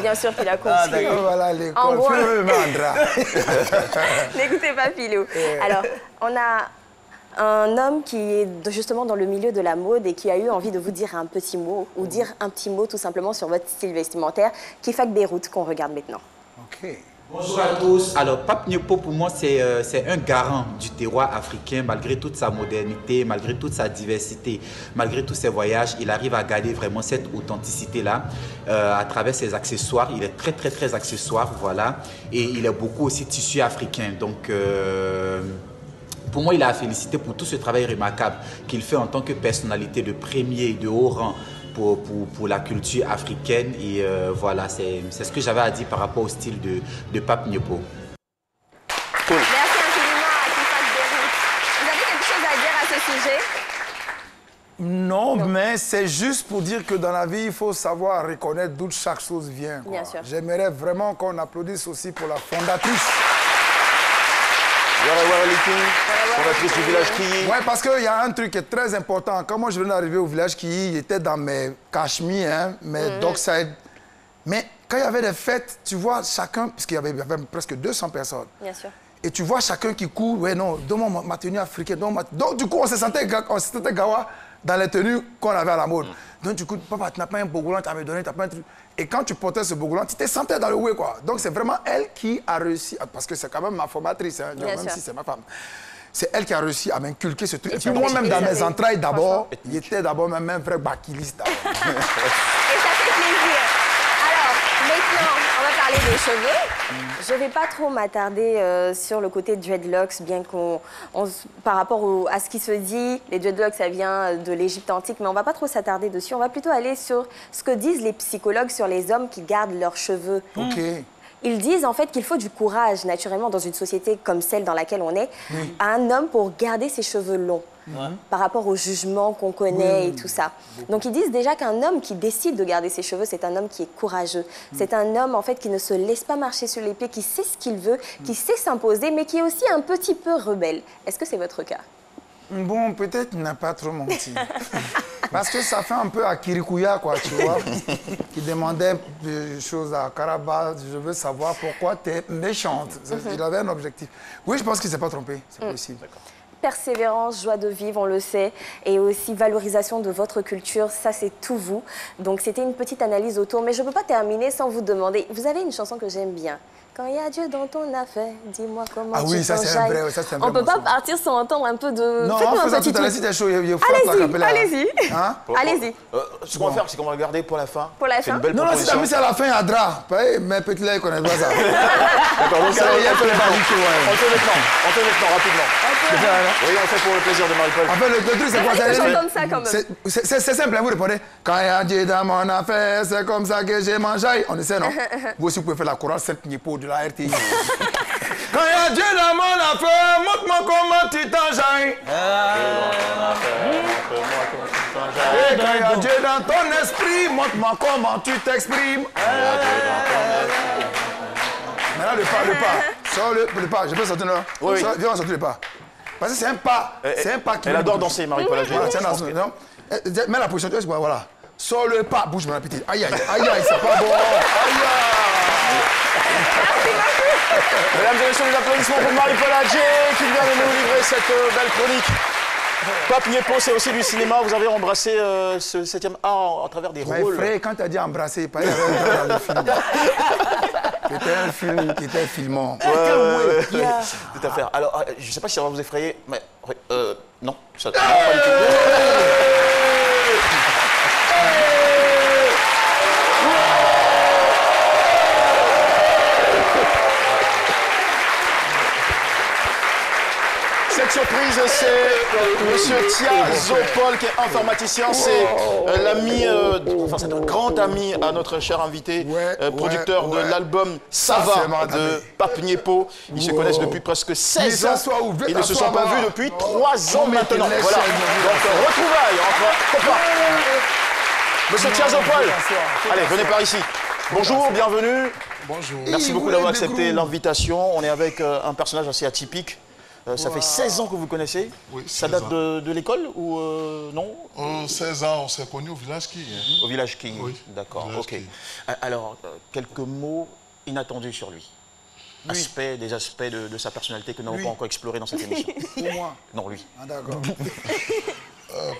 Speaker 9: Bien sûr qu'il a compris.
Speaker 3: Voilà
Speaker 9: En
Speaker 3: l'école,
Speaker 9: gros-
Speaker 3: feu Mandra.
Speaker 9: N'écoutez pas Philou. Alors, on a un homme qui est justement dans le milieu de la mode et qui a eu envie de vous dire un petit mot ou dire un petit mot tout simplement sur votre style vestimentaire, Kifak Beyrouth, qu'on regarde maintenant.
Speaker 3: Ok.
Speaker 10: Bonjour à tous. Alors, Pape Niepo, pour moi, c'est un garant du terroir africain. Malgré toute sa modernité, malgré toute sa diversité, malgré tous ses voyages, il arrive à garder vraiment cette authenticité-là à travers ses accessoires. Il est très accessoire, voilà. Et il est beaucoup aussi tissu africain. Donc, pour moi, il a à féliciter pour tout ce travail remarquable qu'il fait en tant que personnalité de premier et de haut rang pour la culture africaine. Et voilà, c'est ce que j'avais à dire par rapport au style de Pape Niepo.
Speaker 2: Cool.
Speaker 9: Merci infiniment à Kifak Beyrouth. Vous avez quelque chose à dire à ce sujet?
Speaker 3: Non, mais c'est juste pour dire que dans la vie, il faut savoir reconnaître d'où chaque chose vient. quoi.
Speaker 9: Bien sûr.
Speaker 3: J'aimerais vraiment qu'on applaudisse aussi pour la fondatrice.
Speaker 2: Fondatrice du village Kiyi.
Speaker 3: Oui, parce qu'il y a un truc qui est très important. Quand moi je venais d'arriver au village Kiyi, j'étais dans mes cachemires, hein, mes dockside. Mais quand il y avait des fêtes, tu vois chacun, parce qu'il y avait presque 200 personnes.
Speaker 9: Bien sûr.
Speaker 3: Et tu vois chacun qui court, ouais, non, donne-moi ma tenue africaine. Donc, du coup, on se sentait gawa dans les tenues qu'on avait à la mode. Donc, du coup, papa, tu n'as pas un bogolan, tu m'as donné, tu n'as pas un truc. Et quand tu portais ce bogolan, tu te sentais dans le way, quoi. Donc, c'est vraiment elle qui a réussi, parce que c'est quand même ma formatrice, hein,
Speaker 9: Bien
Speaker 3: même
Speaker 9: sûr.
Speaker 3: si c'est ma femme. C'est elle qui a réussi à m'inculquer ce truc.
Speaker 9: Et
Speaker 3: Et puis
Speaker 9: ça
Speaker 3: moi-même, dans
Speaker 9: fait-
Speaker 3: mes entrailles, d'abord,
Speaker 9: franchement.
Speaker 3: il était d'abord même un vrai bakiliste. d'abord.
Speaker 9: Et ça fait plaisir. Alors, maintenant, on va parler des cheveux. Je ne vais pas trop m'attarder sur le côté dreadlocks, bien par rapport à ce qui se dit, les dreadlocks, ça vient de l'Égypte antique, mais on ne va pas trop s'attarder dessus. On va plutôt aller sur ce que disent les psychologues sur les hommes qui gardent leurs cheveux.
Speaker 3: OK.
Speaker 9: Ils disent en fait qu'il faut du courage, naturellement, dans une société comme celle dans laquelle on est, à un homme pour garder ses cheveux longs. Par rapport au jugement qu'on connaît et tout ça. Donc ils disent déjà qu'un homme qui décide de garder ses cheveux, c'est un homme qui est courageux. C'est un homme en fait qui ne se laisse pas marcher sur les pieds, qui sait ce qu'il veut, qui sait s'imposer, mais qui est aussi un petit peu rebelle. Est-ce que c'est votre cas?
Speaker 3: Bon, peut-être il n'a pas trop menti. Parce que ça fait un peu à Kirikuya, quoi, tu vois. Qui demandait des choses à Karaba. Je veux savoir pourquoi tu es méchante. Il avait un objectif. Oui, je pense qu'il ne s'est pas trompé. C'est possible.
Speaker 9: Persévérance, joie de vivre, on le sait, et aussi valorisation de votre culture, ça c'est tout vous. Donc c'était une petite analyse autour, mais je ne peux pas terminer sans vous demander, vous avez une chanson que j'aime bien. Quand il y a Dieu dans ton affaire, dis-moi comment tu
Speaker 3: oui, ça c'est un vrai,
Speaker 9: On ne peut pas partir sans entendre un peu de...
Speaker 3: Non, on fait ça tout à l'heure, si t'es chaud, il faut la
Speaker 9: allez-y.
Speaker 3: Hein?
Speaker 9: Allez-y.
Speaker 2: Ce qu'on va faire, c'est qu'on va regarder pour la fin.
Speaker 9: Pour la fin?
Speaker 3: Non, si t'as mis ça à la fin, à Dra. Mais petits là, ils connaissent pas ça.
Speaker 2: D'accord, donc ça,
Speaker 3: il y a que les baliques,
Speaker 2: On fait maintenant, rapidement. Oui, on fait pour le plaisir de Marie-Paul.
Speaker 3: En fait, le truc, c'est quoi?
Speaker 9: J'entends ça quand même.
Speaker 3: C'est simple, vous répondez. Quand il y a Dieu dans mon affaire, c'est comme ça que j'ai mangé. On essaie, non? Vous aussi, vous pouvez faire la chorale 7 niveaux de la RTI. Quand il y a Dieu dans mon affaire, montre-moi comment tu t'enjailles. Et quand il y a Dieu dans ton esprit, montre-moi comment tu t'exprimes. Maintenant, le pas. Sors le pas. Je peux sortir là?
Speaker 2: Oui.
Speaker 3: Viens, on sort le pas. Parce que c'est un pas qui...
Speaker 2: Elle adore danser, Marie-Paul.
Speaker 3: Voilà, tiens, mets la position, tu vois, voilà. Sors le pas, bouge mon appétit. Aïe, aïe, aïe, aïe, c'est pas bon. Aïe, aïe.
Speaker 2: Mesdames et messieurs, les applaudissements pour Marie-Paul Adjé qui vient de nous livrer cette belle chronique. Pape Niepo, c'est aussi du cinéma. Vous avez embrassé ce 7e art à travers des rôles.
Speaker 3: Frère, quand tu as dit embrasser, pas dans le film. C'était un film qui était filmant.
Speaker 2: Tout à fait. Alors, je ne sais pas si ça va vous effrayer, mais non, ça ne va pas du tout. Cette surprise, c'est Monsieur Tia Zopol, qui est informaticien. C'est l'ami, enfin c'est un grand ami à notre cher invité, producteur de l'album Ça va de Pape Niepo. Ils se connaissent depuis presque 16 ans. Ils ne se sont pas vus depuis 3 ans maintenant. Voilà. Donc retrouvailles entre copains. Monsieur Tia Zopol, allez, venez par ici. Bonjour, bienvenue.
Speaker 8: Bonjour.
Speaker 2: Merci beaucoup d'avoir accepté l'invitation. On est avec un personnage assez atypique. Ça fait 16 ans que vous connaissez?
Speaker 8: Oui,
Speaker 2: ça date de l'école ou non?
Speaker 8: 16 ans, on s'est connus au Village King. Hein.
Speaker 2: Au Village King,
Speaker 8: oui.
Speaker 2: D'accord, ok. Alors, quelques mots inattendus sur lui. Des aspects de sa personnalité que nous n'avons pas encore explorés dans cette émission.
Speaker 3: Pour moi?
Speaker 2: Non, lui.
Speaker 3: Ah, d'accord.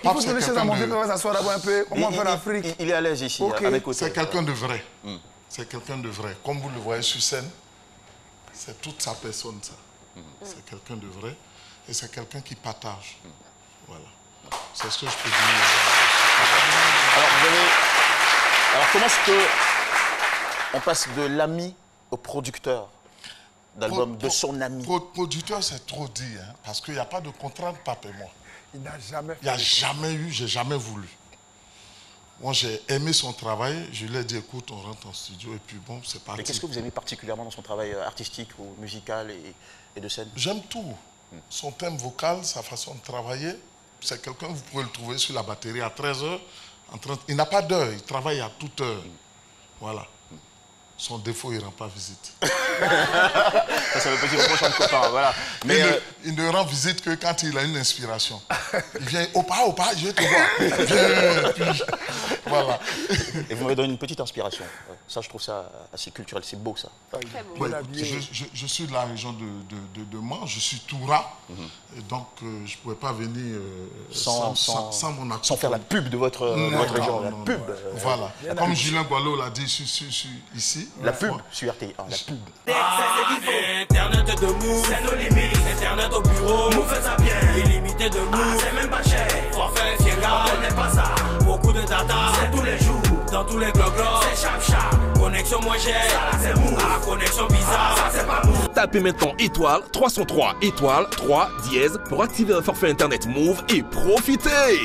Speaker 3: Il faut donner chose à mon vieux, on va s'asseoir d'abord un peu. Comment on fait l'Afrique?
Speaker 2: Il est à l'aise ici,
Speaker 8: okay.
Speaker 2: avec côté.
Speaker 8: C'est quelqu'un de vrai. C'est quelqu'un de vrai. Comme vous le voyez sur scène, c'est toute sa personne, ça. C'est quelqu'un de vrai et c'est quelqu'un qui partage. Voilà. C'est ce que je peux dire.
Speaker 2: Alors comment est-ce qu'on passe de l'ami au producteur d'album, de son ami?
Speaker 8: Producteur, c'est trop dit, hein, parce qu'il n'y a pas de contrainte, Pape et moi.
Speaker 3: Il n'a jamais fait.
Speaker 8: Il n'y a jamais eu, j'ai jamais voulu. Moi, j'ai aimé son travail. Je lui ai dit, écoute, on rentre en studio et puis bon, c'est parti.
Speaker 2: Mais qu'est-ce que vous aimez particulièrement dans son travail artistique ou musical et de scène?
Speaker 8: J'aime tout. Son thème vocal, sa façon de travailler. C'est quelqu'un, vous pouvez le trouver sur la batterie à 13h. Il n'a pas d'heure, il travaille à toute heure. Voilà. Son défaut, il ne rend pas visite.
Speaker 2: Ça, c'est le petit reproche entre copains, voilà. Mais
Speaker 8: il ne rend visite que quand il a une inspiration. Il vient, opa, je vais te voir. Viens, puis, voilà.
Speaker 2: Et vous m'avez donné une petite inspiration. Ça, je trouve ça assez culturel, c'est beau, ça.
Speaker 9: Très beau.
Speaker 8: Ouais, je suis de la région de Mans, je suis Toura. Et donc, je ne pouvais pas venir sans mon accord.
Speaker 2: Sans faire la pub de votre région. La pub.
Speaker 8: Voilà. Comme Julien Boileau l'a dit ici.
Speaker 2: La pub sur RTI. La pub.
Speaker 11: Internet de Move, c'est nos limites. Internet au bureau, Move fait ça bien. Illimité de Move, c'est même pas cher. Forfait, Fiera, on n'est pas ça. Beaucoup de data, c'est tous les jours. Dans tous les gloglos, c'est chap. Connexion moins chère, ça c'est Move. Ah, connexion bizarre, ça c'est pas Move.
Speaker 12: Tapez maintenant étoile 303 étoile 3 dièse pour activer un forfait internet Move et profitez.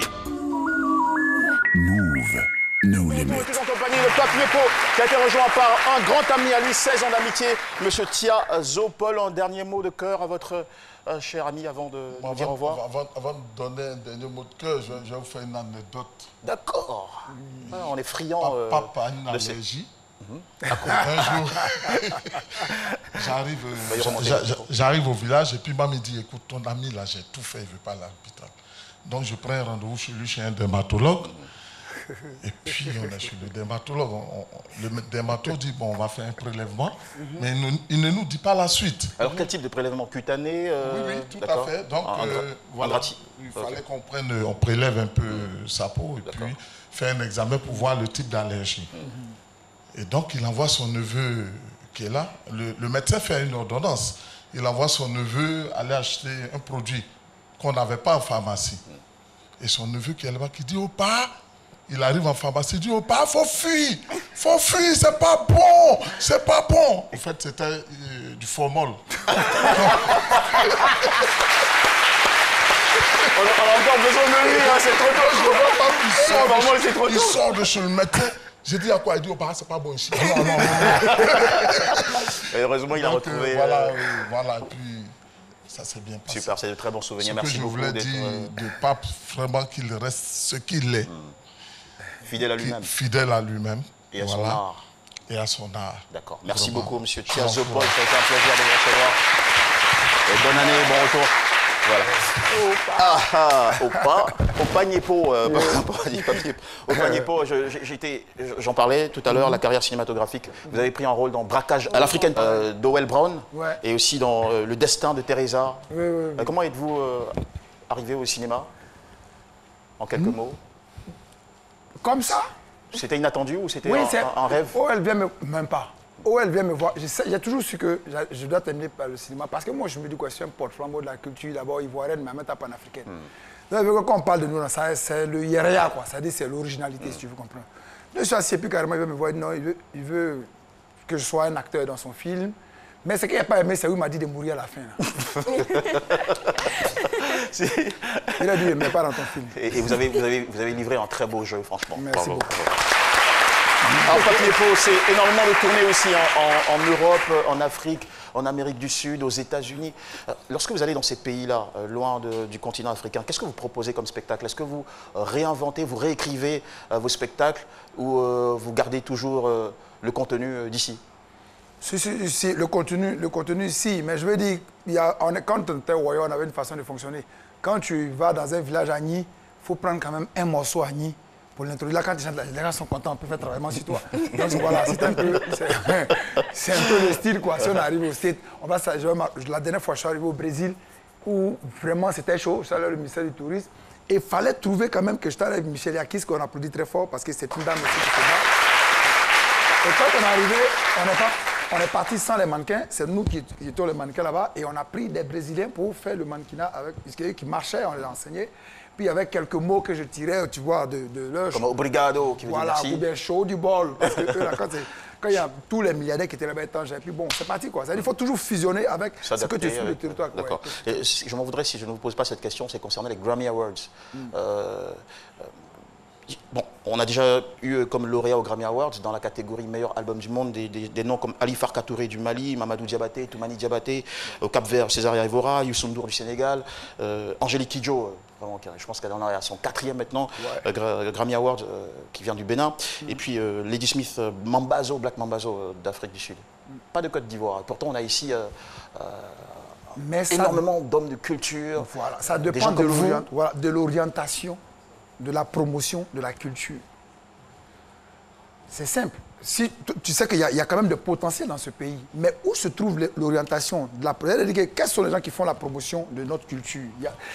Speaker 5: Move, no limit.
Speaker 2: En compagnie de Pape Yepo, qui a été rejoint par un grand ami à lui, 16 ans d'amitié, Monsieur Tia Zopol. Un dernier mot de cœur à votre cher ami avant de dire au revoir.
Speaker 8: Avant de donner un dernier mot de cœur, je vais vous faire une anecdote.
Speaker 2: D'accord. On est friand.
Speaker 8: Papa a une allergie. Un jour, j'arrive au village et puis maman me dit, écoute, ton ami là, j'ai tout fait, il ne veut pas aller à l'hôpital. Donc je prends un rendez-vous chez lui, chez un dermatologue. Et puis on est chez le dermatologue. Le dermatologue dit, bon, on va faire un prélèvement, mais il ne nous dit pas la suite.
Speaker 2: Alors quel type de prélèvement? Cutané
Speaker 8: Oui, tout à fait. Donc voilà, il fallait qu'on on prélève un peu sa peau et puis faire un examen pour voir le type d'allergie. Et donc il envoie son neveu qui est là. Le médecin fait une ordonnance. Il envoie son neveu aller acheter un produit qu'on n'avait pas en pharmacie. Et son neveu qui est là-bas qui dit, oh, pas. Il arrive en pharmacie, il dit, oh, pas, faut fuir, c'est pas bon, c'est pas bon. En fait, c'était du formol.
Speaker 2: On a encore besoin de lui, hein, c'est trop tôt.
Speaker 8: Je ne vois pas, il sort de chez le médecin. J'ai dit à quoi? Il dit, oh, bah, c'est pas bon ici. Non.
Speaker 2: Et heureusement, il a retrouvé.
Speaker 8: Voilà, et puis ça s'est bien passé.
Speaker 2: Super, c'est de très bons souvenirs. Merci beaucoup.
Speaker 8: Je voulais dire de Pape, vraiment qu'il reste ce qu'il est.
Speaker 2: Fidèle à lui-même.
Speaker 8: Fidèle à lui-même.
Speaker 2: Et à son art.
Speaker 8: Et à son art.
Speaker 2: D'accord. Merci beaucoup, monsieur Tia Zopol. Ça a été un plaisir de vous recevoir. Et bonne année, bon retour. Voilà. Opa Niepo, j'en parlais tout à l'heure, la carrière cinématographique. Vous avez pris un rôle dans Braquage à l'Africaine d'Owell Brown et aussi dans Le Destin de Teresa. Comment êtes-vous arrivé au cinéma? En quelques mots.
Speaker 3: Comme ça?
Speaker 2: C'était inattendu ou c'était un rêve?
Speaker 3: Owell vient même pas. Owell vient me voir. J'ai toujours su que je dois terminer par le cinéma. Parce que moi, je me dis quoi, je suis un porte-flambeau de la culture, d'abord ivoirienne, mais en même temps panafricaine. Donc, quand on parle de nous, c'est le yéréa, quoi. C'est-à-dire c'est l'originalité, si tu veux comprendre. Je suis assis, puis carrément, il veut me voir. Non, il veut que je sois un acteur dans son film. Mais ce qu'il n'a pas aimé, c'est où il m'a dit de mourir à la fin. Il a dit, mais pas dans ton film.
Speaker 2: Et vous avez livré un très beau jeu, franchement.
Speaker 3: Merci beaucoup.
Speaker 2: Alors, Pape Yepo, c'est énormément de tournées aussi en Europe, en Afrique, en Amérique du Sud, aux États-Unis. Lorsque vous allez dans ces pays-là, loin du continent africain, qu'est-ce que vous proposez comme spectacle? Est-ce que vous réinventez, vous réécrivez vos spectacles ou vous gardez toujours le contenu d'ici?
Speaker 3: Si, le contenu, si. Mais je veux dire, quand on était au royaume, on avait une façon de fonctionner. Quand tu vas dans un village à Nîmes, il faut prendre quand même un morceau à Nîmes pour l'introduire. Là, quand les gens sont contents, on peut faire travailler sur toi. Donc voilà, c'est un peu le style, quoi. Si on arrive au States, la dernière fois, je suis arrivé au Brésil, où vraiment c'était chaud. Je suis allé au ministère du Tourisme. Et il fallait trouver quand même que j'étais avec Michel Yakis, qu'on applaudit très fort, parce que c'est une dame aussi qui se bat. Et quand on est arrivé, on est parti sans les mannequins, c'est nous qui étions les mannequins là-bas, et on a pris des Brésiliens pour faire le mannequinat avec, qui marchaient, on les a enseignés. Puis avec quelques mots que je tirais, tu vois, de leur...
Speaker 2: Comme obrigado, qui veut dire merci.
Speaker 3: Voilà, ou bien chaud du bol. Parce que eux, là, quand il y a tous les milliardaires qui étaient là-bas étrangers, puis bon, c'est parti, quoi. Il faut toujours fusionner avec ce que tu fais sur le territoire.
Speaker 2: D'accord. Ouais. Je m'en voudrais, si je ne vous pose pas cette question, c'est concernant les Grammy Awards. Bon, on a déjà eu comme lauréat aux Grammy Awards dans la catégorie meilleur album du monde des noms comme Ali Farka Touré du Mali, Mamadou Diabaté, Toumani Diabaté, au Cap-Vert, Césaria Evora, Youssou N'Dour du Sénégal, Angélique Kidjo, vraiment, je pense qu'elle en a son 4e maintenant, Grammy Award qui vient du Bénin, et puis Lady Smith, Mambazo, Black Mambazo d'Afrique du Sud. Pas de Côte d'Ivoire. Pourtant, on a ici énormément d'hommes de culture.
Speaker 3: Voilà, ça dépend de l'orientation, de la promotion de la culture. C'est simple. Si, tu sais qu'il y a quand même de potentiel dans ce pays. Mais où se trouve l'orientation de la... Quels sont les gens qui font la promotion de notre culture?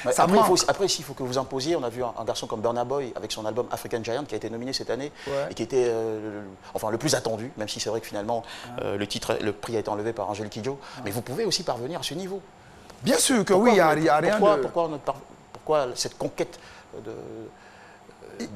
Speaker 2: Après, il faut que vous imposiez. On a vu un garçon comme Burna Boy avec son album African Giant qui a été nominé cette année et qui était le plus attendu, même si c'est vrai que finalement le prix a été enlevé par Angélique Kidjo. Mais vous pouvez aussi parvenir à ce niveau.
Speaker 3: Bien sûr que oui, il n'y a rien de...
Speaker 2: Pourquoi cette conquête de...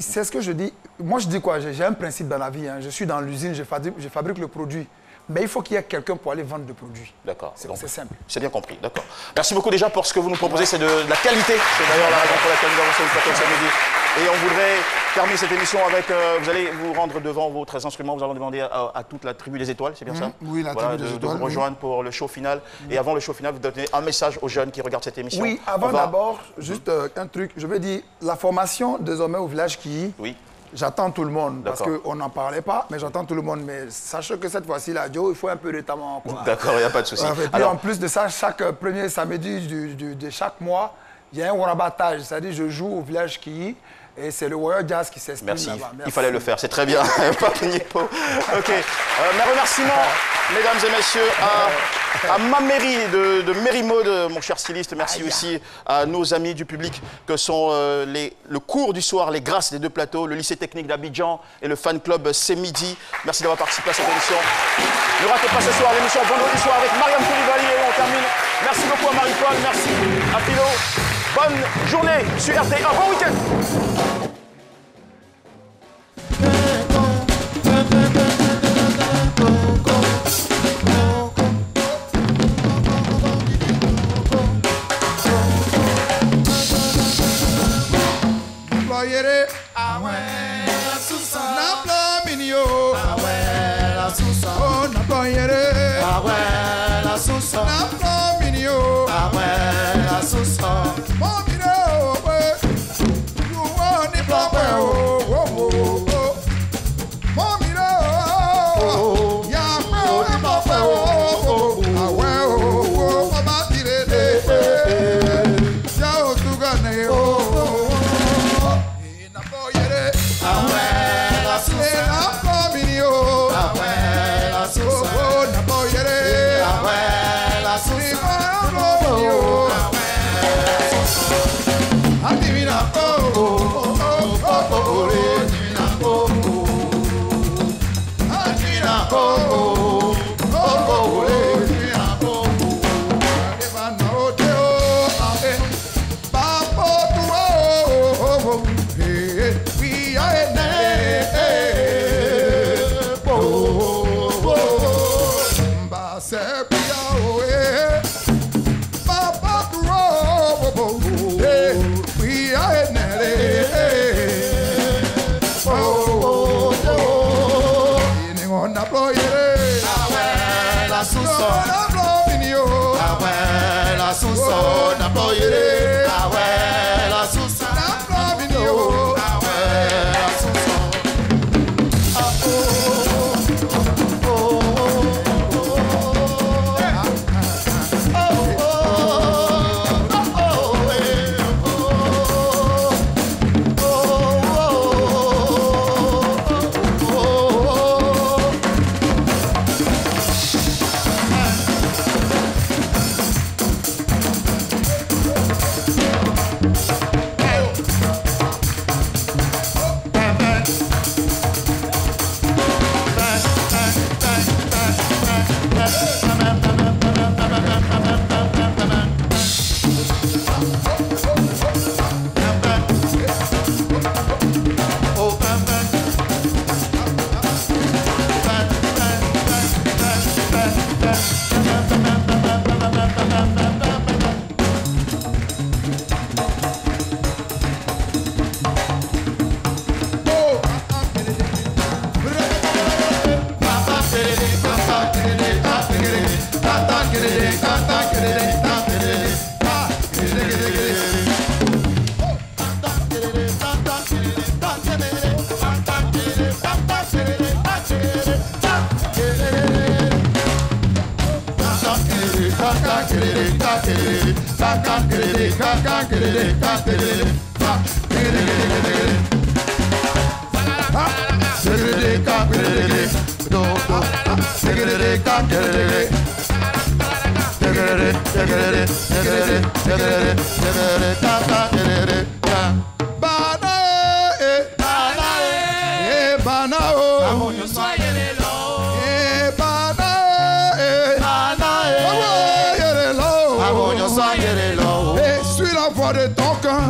Speaker 3: C'est ce que je dis. Moi, je dis quoi? J'ai un principe dans la vie. Hein. Je suis dans l'usine, je fabrique le produit. Mais il faut qu'il y ait quelqu'un pour aller vendre le produit.
Speaker 2: D'accord.
Speaker 3: C'est simple.
Speaker 2: C'est bien compris. D'accord. Merci beaucoup déjà pour ce que vous nous proposez. C'est de la qualité. C'est d'ailleurs la raison pour laquelle nous avons fait le plateau samedi. Et on voudrait terminer cette émission avec... vous allez vous rendre devant vos 13 instruments. Vous allez demander à toute la tribu des étoiles, c'est bien ça?
Speaker 3: Oui, la tribu des étoiles.
Speaker 2: De vous rejoindre pour le show final. Et avant le show final, vous donnez un message aux jeunes qui regardent cette émission.
Speaker 3: Oui, avant d'abord, juste un truc. Je veux dire, la formation désormais au village qui...
Speaker 2: Oui.
Speaker 3: J'attends tout le monde, parce qu'on n'en parlait pas, mais j'attends tout le monde. Mais sachez que cette fois-ci, là, Joe, il faut un peu de temps.
Speaker 2: D'accord, il n'y a pas de souci.
Speaker 3: Et puis en plus de ça, chaque premier samedi de chaque mois, il y a un warabatage. C'est-à-dire je joue au village qui... Et c'est le Warrior Jazz qui s'exprime là-bas.
Speaker 2: Merci, il fallait le faire, c'est très bien. Ok, mes remerciements, mesdames et messieurs, à Maméry de Mérimaude, mon cher styliste. Merci aussi à nos amis du public que sont le cours du soir, les grâces des deux plateaux, le lycée technique d'Abidjan et le fan club C'est Midi. Merci d'avoir participé à cette émission. Ne ratez pas ce soir l'émission vendredi soir avec Mariam Koulibaly et on termine. Merci beaucoup à Marie-Paul, merci à Philo. Bonne journée sur RT1, bon week-end.
Speaker 1: Suis la voix de ton cœur,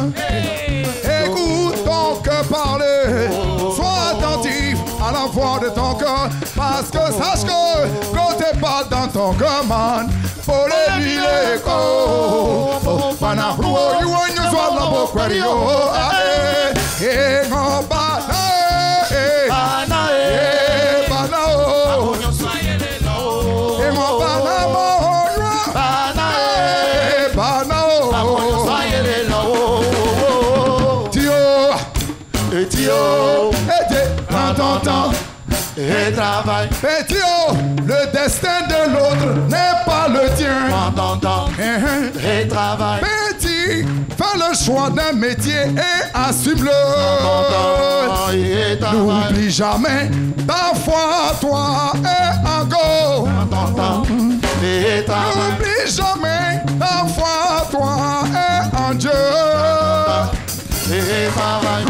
Speaker 1: écoute ton cœur parler, sois attentif à la voix de ton cœur, parce que sache que quand tu parles dans ton cœur, man, faut les lui l'écho. Panafluo, you want you swallow la boca, Et mon banae.
Speaker 8: Banae.
Speaker 1: Banao. Et mon banamo.
Speaker 8: Banae.
Speaker 1: Banao. Tio.
Speaker 8: Et Tio.
Speaker 1: Et ton temps.
Speaker 8: Et travail.
Speaker 1: Petit oh, le destin de l'autre n'est pas le tien.
Speaker 8: Et travail.
Speaker 1: Petit, fais le choix d'un métier et assume-le. N'oublie jamais ta foi, toi et en go. N'oublie jamais ta foi, toi et en Dieu.
Speaker 8: Et travail.